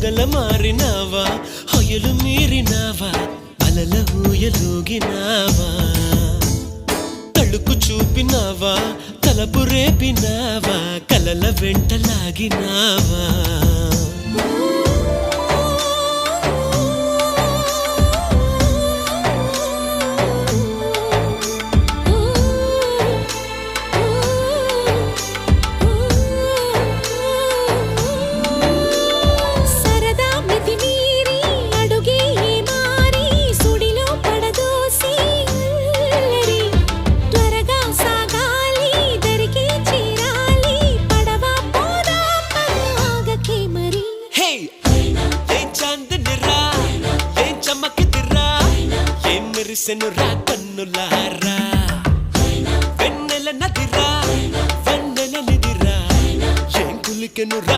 పగల మారినావా హొయలు మీరినావా అలల ఊయలూగినావా తళుకు చూపినావా తలపు రేపినావా కలల వెంటలాగినావా మెరిసెనురా కన్నులారా వెన్నెల నదిరా వెన్నెల నిదిరా ఏం కులికెనురా